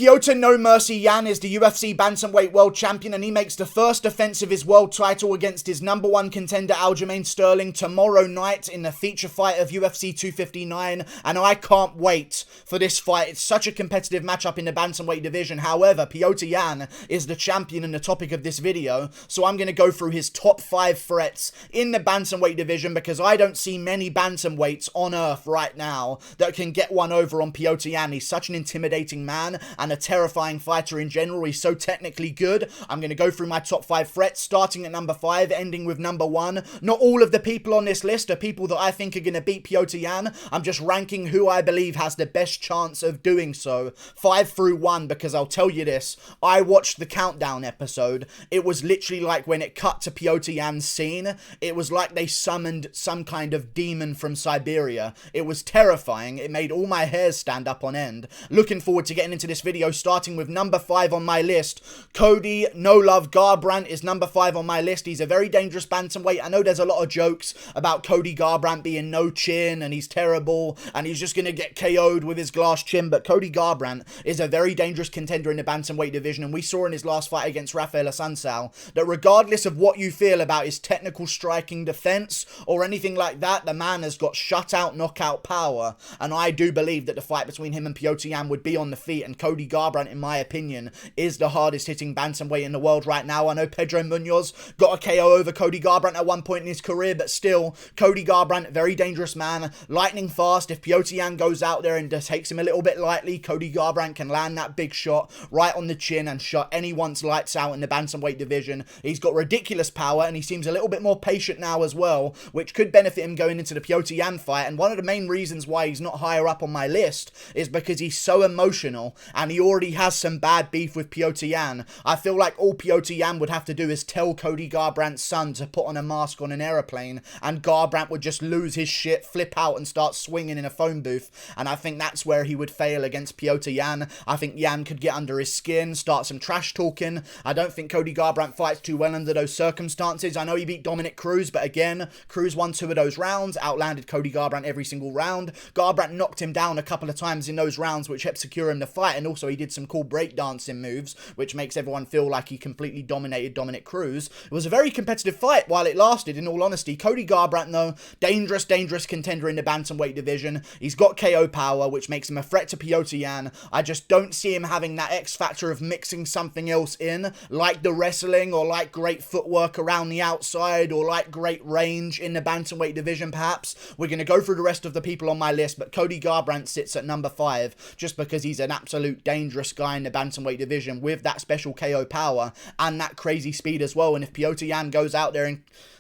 Petr No Mercy Yan is the UFC bantamweight world champion, and he makes the first defense of his world title against his number one contender Aljamain Sterling tomorrow night in the feature fight of UFC 259, and I can't wait for this fight. It's such a competitive matchup in the bantamweight division. However, Petr Yan is the champion and the topic of this video, so I'm going to go through his top 5 threats in the bantamweight division, because I don't see many bantamweights on earth right now that can get one over on Petr Yan. He's such an intimidating man and a terrifying fighter in general. He's so technically good. I'm going to go through my top 5 threats, starting at number 5, ending with number 1. Not all of the people on this list are people that I think are going to beat Petr Yan. I'm just ranking who I believe has the best chance of doing so, 5 through 1, because I'll tell you this, I watched the countdown episode. It was literally like when it cut to Petr Yan's scene, it was like they summoned some kind of demon from Siberia. It was terrifying. It made all my hairs stand up on end. Looking forward to getting into this video, starting with number 5 on my list. Cody No Love Garbrandt is number 5 on my list. He's a very dangerous bantamweight. I know there's a lot of jokes about Cody Garbrandt being no chin and he's terrible and he's just going to get KO'd with his glass chin, but Cody Garbrandt is a very dangerous contender in the bantamweight division, and we saw in his last fight against Rafael Assunção that regardless of what you feel about his technical striking defense or anything like that, the man has got shutout knockout power, and I do believe that the fight between him and Petr Yan would be on the feet, and Cody Garbrandt, in my opinion, is the hardest hitting bantamweight in the world right now. I know Pedro Munhoz got a KO over Cody Garbrandt at one point in his career, but still, Cody Garbrandt, very dangerous man, lightning fast. If Petr Yan goes out there and just takes him a little bit lightly, Cody Garbrandt can land that big shot right on the chin and shut anyone's lights out in the bantamweight division. He's got ridiculous power, and he seems a little bit more patient now as well, which could benefit him going into the Petr Yan fight. And one of the main reasons why he's not higher up on my list is because he's so emotional, and he already has some bad beef with Petr Yan. I feel like all Petr Yan would have to do is tell Cody Garbrandt's son to put on a mask on an aeroplane, and Garbrandt would just lose his shit, flip out, and start swinging in a phone booth. And I think that's where he would fail against Petr Yan. I think Yan could get under his skin, start some trash talking. I don't think Cody Garbrandt fights too well under those circumstances. I know he beat Dominic Cruz, but again, Cruz won 2 of those rounds, outlanded Cody Garbrandt every single round. Garbrandt knocked him down a couple of times in those rounds, which helped secure him the fight, and also he did some cool breakdancing moves, which makes everyone feel like he completely dominated Dominic Cruz. It was a very competitive fight while it lasted, in all honesty. Cody Garbrandt, though, dangerous contender in the bantamweight division. He's got KO power, which makes him a threat to Petr Yan. I just don't see him having that X factor of mixing something else in, like the wrestling, or like great footwork around the outside, or like great range in the bantamweight division, perhaps. We're going to go through the rest of the people on my list, but Cody Garbrandt sits at number 5, just because he's an absolute dangerous guy in the bantamweight division with that special KO power and that crazy speed as well. And if Petr Yan goes out there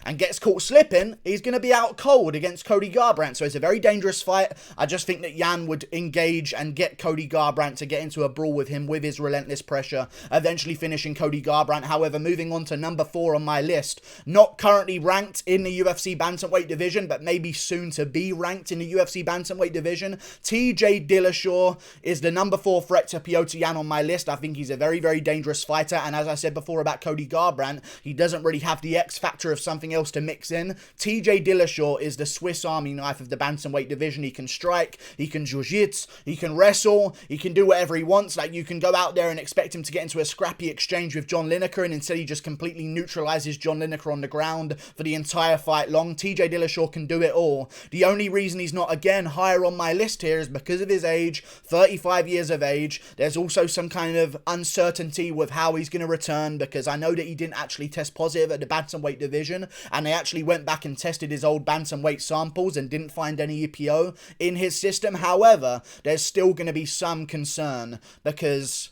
and gets caught slipping, he's going to be out cold against Cody Garbrandt. So it's a very dangerous fight. I just think that Yan would engage and get Cody Garbrandt to get into a brawl with him with his relentless pressure, eventually finishing Cody Garbrandt. However, moving on to number 4 on my list, not currently ranked in the UFC bantamweight division, but maybe soon to be ranked in the UFC bantamweight division, TJ Dillashaw is the number 4 threat to Petr Yan on my list. I think he's a very, very dangerous fighter, and as I said before about Cody Garbrandt, he doesn't really have the X factor of something else to mix in. TJ Dillashaw is the Swiss Army knife of the bantamweight division. He can strike, he can jiu-jitsu, he can wrestle, he can do whatever he wants. Like, you can go out there and expect him to get into a scrappy exchange with John Lineker, and instead he just completely neutralizes John Lineker on the ground for the entire fight long. TJ Dillashaw can do it all. The only reason he's not, again, higher on my list here is because of his age, 35 years of age. There's also some kind of uncertainty with how he's going to return, because I know that he didn't actually test positive at the bantamweight division, and they actually went back and tested his old bantamweight samples and didn't find any EPO in his system. However, there's still going to be some concern, because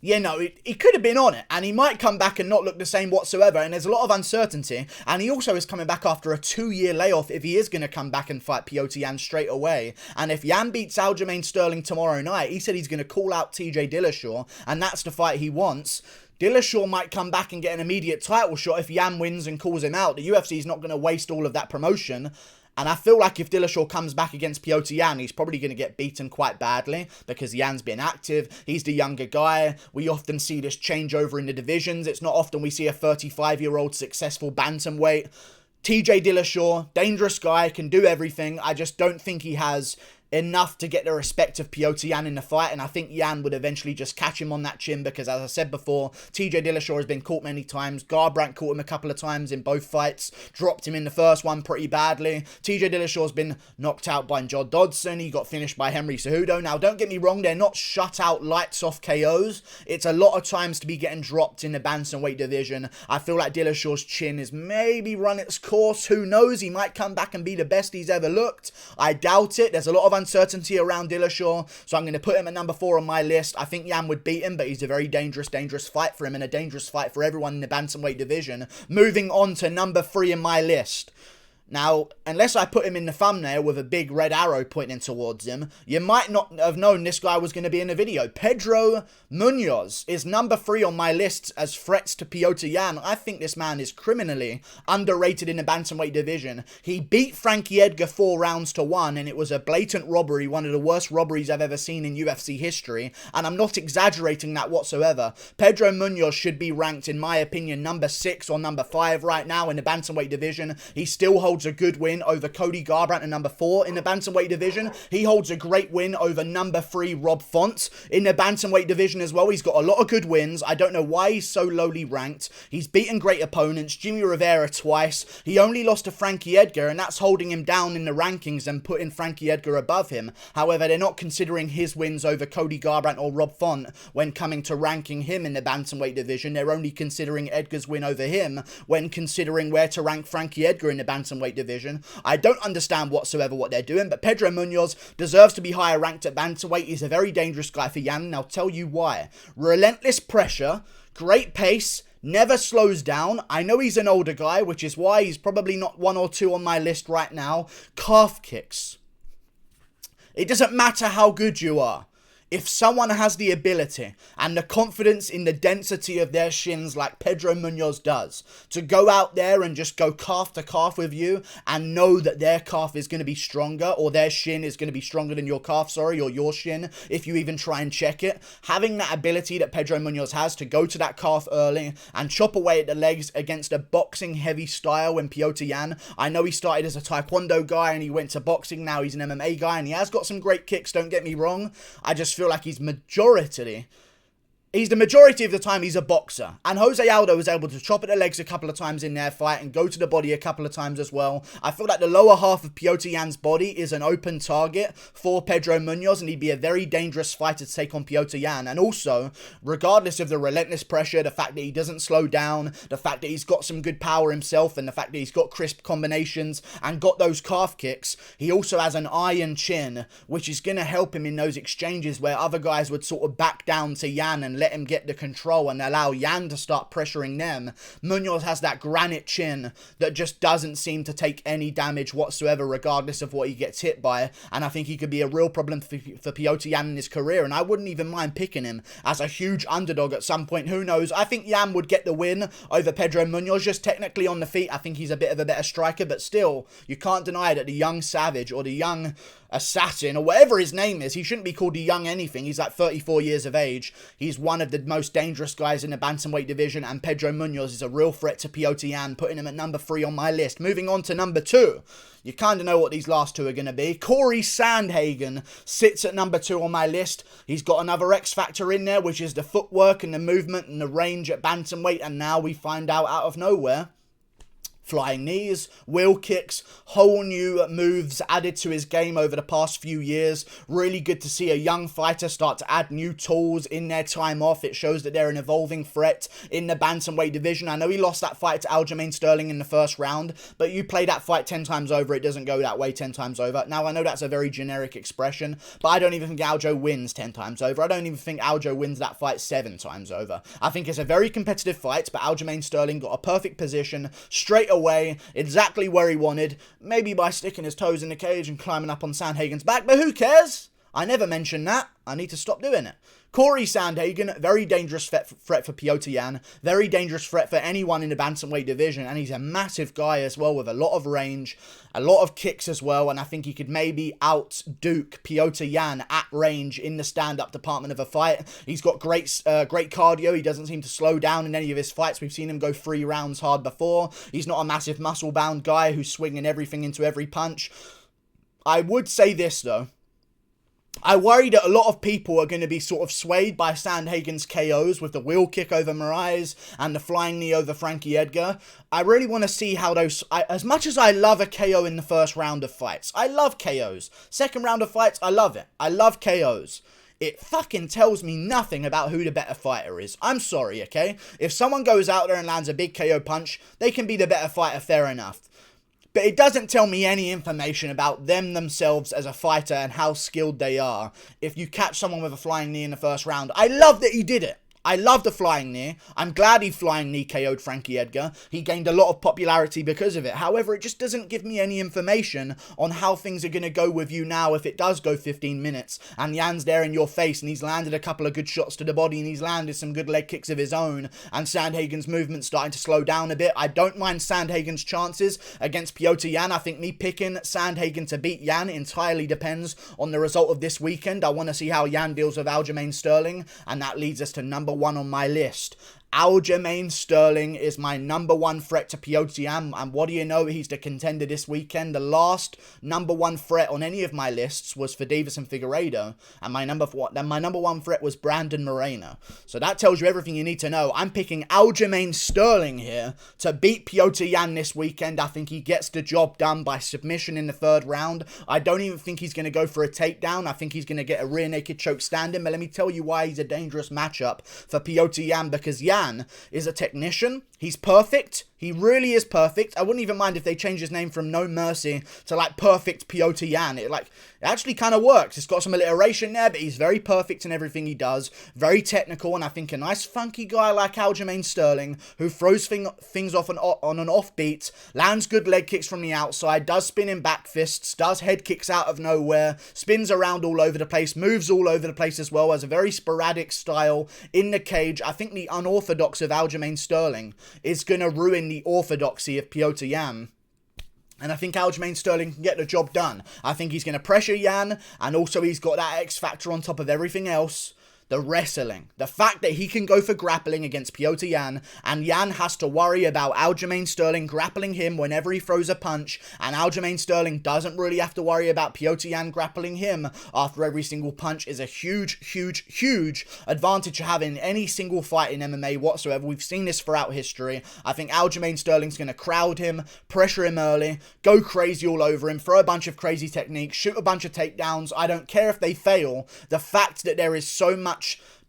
you know, he could have been on it, and he might come back and not look the same whatsoever, and there's a lot of uncertainty, and he also is coming back after a 2-year layoff if he is going to come back and fight Petr Yan straight away. And if Yan beats Aljamain Sterling tomorrow night, he said he's going to call out TJ Dillashaw, and that's the fight he wants. Dillashaw might come back and get an immediate title shot if Yan wins and calls him out. The UFC is not going to waste all of that promotion. And I feel like if Dillashaw comes back against Petr Yan, he's probably going to get beaten quite badly, because Yan's been active, he's the younger guy. We often see this changeover in the divisions. It's not often we see a 35-year-old successful bantamweight. TJ Dillashaw, dangerous guy, can do everything. I just don't think he has enough to get the respect of Petr Yan in the fight, and I think Yan would eventually just catch him on that chin because, as I said before, TJ Dillashaw has been caught many times. Garbrandt caught him a couple of times in both fights, dropped him in the first one pretty badly. TJ Dillashaw's been knocked out by John Dodson. He got finished by Henry Cejudo. Now, don't get me wrong, they're not shut-out, lights-off KOs. It's a lot of times to be getting dropped in the bantamweight division. I feel like Dillashaw's chin is maybe run its course. Who knows? He might come back and be the best he's ever looked. I doubt it. There's a lot of uncertainty around Dillashaw, so I'm going to put him at number 4 on my list. I think Yan would beat him, but he's a very dangerous fight for him and a dangerous fight for everyone in the bantamweight division. Moving on to number 3 in my list. Now, unless I put him in the thumbnail with a big red arrow pointing towards him, you might not have known this guy was going to be in the video. Pedro Munhoz is number 3 on my list as threats to Petr Yan. I think this man is criminally underrated in the bantamweight division. He beat Frankie Edgar 4 rounds to 1, and it was a blatant robbery, one of the worst robberies I've ever seen in UFC history, and I'm not exaggerating that whatsoever. Pedro Munhoz should be ranked, in my opinion, number 6 or number 5 right now in the bantamweight division. He still holds a good win over Cody Garbrandt at number 4 in the bantamweight division. He holds a great win over number 3 Rob Font in the bantamweight division as well. He's got a lot of good wins. I don't know why he's so lowly ranked. He's beaten great opponents, Jimmy Rivera twice. He only lost to Frankie Edgar, and that's holding him down in the rankings and putting Frankie Edgar above him. However, they're not considering his wins over Cody Garbrandt or Rob Font when coming to ranking him in the bantamweight division. They're only considering Edgar's win over him when considering where to rank Frankie Edgar in the bantamweight division. I don't understand whatsoever what they're doing, but Pedro Munhoz deserves to be higher ranked at bantamweight. He's a very dangerous guy for Yan, and I'll tell you why. Relentless pressure, great pace, never slows down. I know he's an older guy, which is why he's probably not 1 or 2 on my list right now. Calf kicks. It doesn't matter how good you are. If someone has the ability and the confidence in the density of their shins like Pedro Munhoz does, to go out there and just go calf to calf with you and know that their calf is going to be stronger, or their shin is going to be stronger than your calf, or your shin, if you even try and check it, having that ability that Pedro Munhoz has to go to that calf early and chop away at the legs against a boxing heavy style in Petr Yan. I know he started as a taekwondo guy and he went to boxing, now he's an MMA guy, and he has got some great kicks, don't get me wrong. I just feel like he's the majority of the time he's a boxer. And Jose Aldo was able to chop at the legs a couple of times in their fight and go to the body a couple of times as well. I feel like the lower half of Petr Yan's body is an open target for Pedro Munhoz, and he'd be a very dangerous fighter to take on Petr Yan. And also, regardless of the relentless pressure, the fact that he doesn't slow down, the fact that he's got some good power himself, and the fact that he's got crisp combinations and got those calf kicks, he also has an iron chin, which is going to help him in those exchanges where other guys would sort of back down to Yan and let him get the control and allow Yan to start pressuring them. Munhoz has that granite chin that just doesn't seem to take any damage whatsoever, regardless of what he gets hit by, and I think he could be a real problem for Petr Yan in his career, and I wouldn't even mind picking him as a huge underdog at some point. Who knows? I think Yan would get the win over Pedro Munhoz, just technically on the feet. I think he's a bit of a better striker, but still, you can't deny that the young savage or the young assassin or whatever his name is, he shouldn't be called a young anything. He's like 34 years of age. He's one of the most dangerous guys in the bantamweight division, and Pedro Munhoz is a real threat to Petr Yan, putting him at number 3 on my list. Moving on to number 2. You kind of know what these last 2 are going to be. Cory Sandhagen sits at number 2 on my list. He's got another X factor in there, which is the footwork and the movement and the range at bantamweight, and now we find out of nowhere, flying knees, wheel kicks, whole new moves added to his game over the past few years. Really good to see a young fighter start to add new tools in their time off. It shows that they're an evolving threat in the bantamweight division. I know he lost that fight to Aljamain Sterling in the first round, but you play that fight 10 times over, it doesn't go that way 10 times over. Now, I know that's a very generic expression, but I don't even think Aljo wins 10 times over. I don't even think Aljo wins that fight 7 times over. I think it's a very competitive fight, but Aljamain Sterling got a perfect position straight away, exactly where he wanted, maybe by sticking his toes in the cage and climbing up on Sandhagen's back, but who cares? I never mentioned that. I need to stop doing it. Cory Sandhagen, very dangerous threat for Petr Yan, very dangerous threat for anyone in the bantamweight division, and he's a massive guy as well with a lot of range, a lot of kicks as well, and I think he could maybe out-duke Petr Yan at range in the stand-up department of a fight. He's got great cardio. He doesn't seem to slow down in any of his fights. We've seen him go 3 rounds hard before. He's not a massive muscle-bound guy who's swinging everything into every punch. I would say this, though. I worry that a lot of people are going to be sort of swayed by Sandhagen's KOs with the wheel kick over Moraes and the flying knee over Frankie Edgar. I really want to see how those... as much as I love a KO in the first round of fights, I love KOs. Second round of fights, I love it. I love KOs. It fucking tells me nothing about who the better fighter is. I'm sorry, okay? If someone goes out there and lands a big KO punch, they can be the better fighter, fair enough. But it doesn't tell me any information about them themselves as a fighter and how skilled they are if you catch someone with a flying knee in the first round. I love that he did it. I love the flying knee. I'm glad he flying knee KO'd Frankie Edgar. He gained a lot of popularity because of it. However, it just doesn't give me any information on how things are going to go with you now if it does go 15 minutes and Yan's there in your face and he's landed a couple of good shots to the body and he's landed some good leg kicks of his own and Sandhagen's movement's starting to slow down a bit. I don't mind Sandhagen's chances against Petr Yan. I think me picking Sandhagen to beat Yan entirely depends on the result of this weekend. I want to see how Yan deals with Aljamain Sterling, and that leads us to number 1 on my list. Aljamain Sterling is my number 1 threat to Petr Yan, and what do you know, he's the contender this weekend. The last number 1 threat on any of my lists was for Davis and Figueiredo, and my number 1 threat was Brandon Moreno. So that tells you everything you need to know. I'm picking Aljamain Sterling here to beat Petr Yan this weekend. I think he gets the job done by submission in the 3rd round. I don't even think he's going to go for a takedown. I think he's going to get a rear naked choke standing, but let me tell you why he's a dangerous matchup for Petr Yan, because Yan is a technician. He's perfect. He really is perfect. I wouldn't even mind if they change his name from No Mercy to like Perfect Petr Yan. It actually kind of works. It's got some alliteration there, but he's very perfect in everything he does. Very technical, and I think a nice funky guy like Aljamain Sterling, who throws things off on an offbeat, lands good leg kicks from the outside, does spinning back fists, does head kicks out of nowhere, spins around all over the place, moves all over the place as well, has a very sporadic style in the cage. I think the unorthodox of Aljamain Sterling is going to ruin the orthodoxy of Petr Yan. And I think Aljamain Sterling can get the job done. I think he's going to pressure Yan, and also he's got that X factor on top of everything else. The wrestling. The fact that he can go for grappling against Petr Yan, and Yan has to worry about Aljamain Sterling grappling him whenever he throws a punch, and Aljamain Sterling doesn't really have to worry about Petr Yan grappling him after every single punch, is a huge, huge, huge advantage to have in any single fight in MMA whatsoever. We've seen this throughout history. I think Aljamain Sterling's going to crowd him, pressure him early, go crazy all over him, throw a bunch of crazy techniques, shoot a bunch of takedowns. I don't care if they fail. The fact that there is so much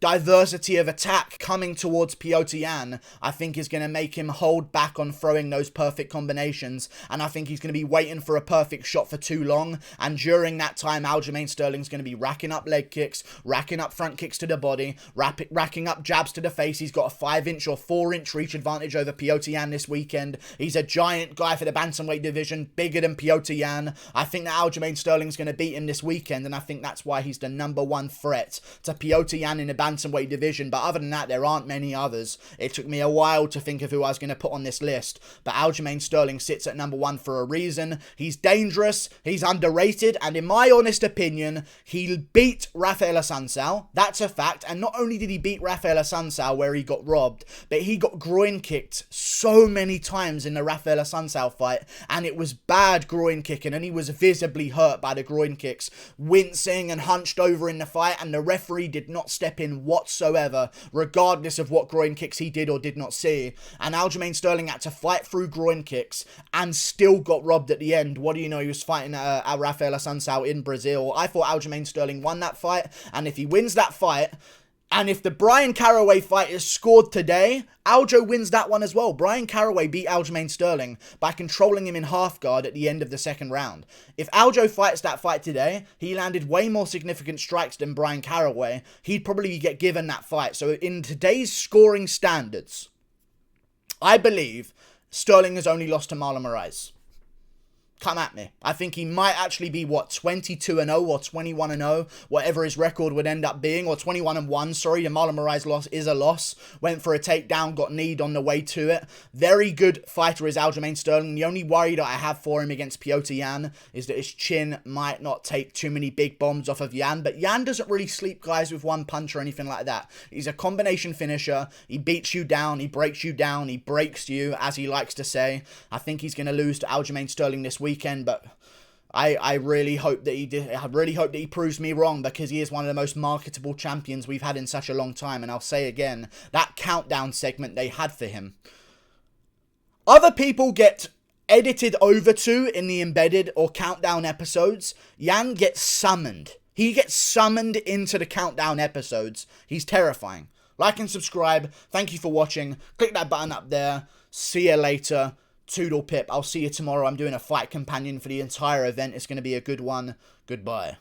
diversity of attack coming towards Petr Yan, I think is going to make him hold back on throwing those perfect combinations, and I think he's going to be waiting for a perfect shot for too long, and during that time Aljamain Sterling's going to be racking up leg kicks, racking up front kicks to the body, racking up jabs to the face. He's got a 5-inch or 4-inch reach advantage over Petr Yan this weekend. He's a giant guy for the bantamweight division, bigger than Petr Yan. I think that Aljamain Sterling's going to beat him this weekend, and I think that's why he's the number 1 threat to Petr Yan in the bantamweight division. But other than that, there aren't many others. It took me a while to think of who I was going to put on this list, but Aljamain Sterling sits at number 1 for a reason. He's dangerous, he's underrated, and in my honest opinion, he beat Rafael Assunção. That's a fact. And not only did he beat Rafael Assunção where he got robbed, but he got groin kicked so many times in the Rafael Assunção fight, and it was bad groin kicking, and he was visibly hurt by the groin kicks, wincing and hunched over in the fight, and the referee did not step in whatsoever, regardless of what groin kicks he did or did not see. And Aljamain Sterling had to fight through groin kicks and still got robbed at the end. What do you know, he was fighting Rafael Assunção in Brazil. I thought Aljamain Sterling won that fight, and if he wins that fight, and if the Bryan Caraway fight is scored today, Aljo wins that one as well. Bryan Caraway beat Aljamain Sterling by controlling him in half guard at the end of the 2nd round. If Aljo fights that fight today, he landed way more significant strikes than Bryan Caraway. He'd probably get given that fight. So in today's scoring standards, I believe Sterling has only lost to Marlon Moraes. Come at me. I think he might actually be, 22-0 or 21-0, whatever his record would end up being, or 21-1, sorry. The Marlon Moraes loss is a loss. Went for a takedown, got kneed on the way to it. Very good fighter is Aljamain Sterling. The only worry that I have for him against Petr Yan is that his chin might not take too many big bombs off of Yan, but Yan doesn't really sleep guys with one punch or anything like that. He's a combination finisher. He beats you down, he breaks you down, he breaks you, as he likes to say. I think he's going to lose to Aljamain Sterling this weekend, but I really hope that I really hope that he proves me wrong, because he is one of the most marketable champions we've had in such a long time. And I'll say again, that countdown segment they had for him, other people get edited over to in the embedded or countdown episodes. Yan gets summoned. He gets summoned into the countdown episodes. He's terrifying. Like and subscribe. Thank you for watching. Click that button up there. See you later. Toodle pip. I'll see you tomorrow. I'm doing a fight companion for the entire event. It's going to be a good one. Goodbye.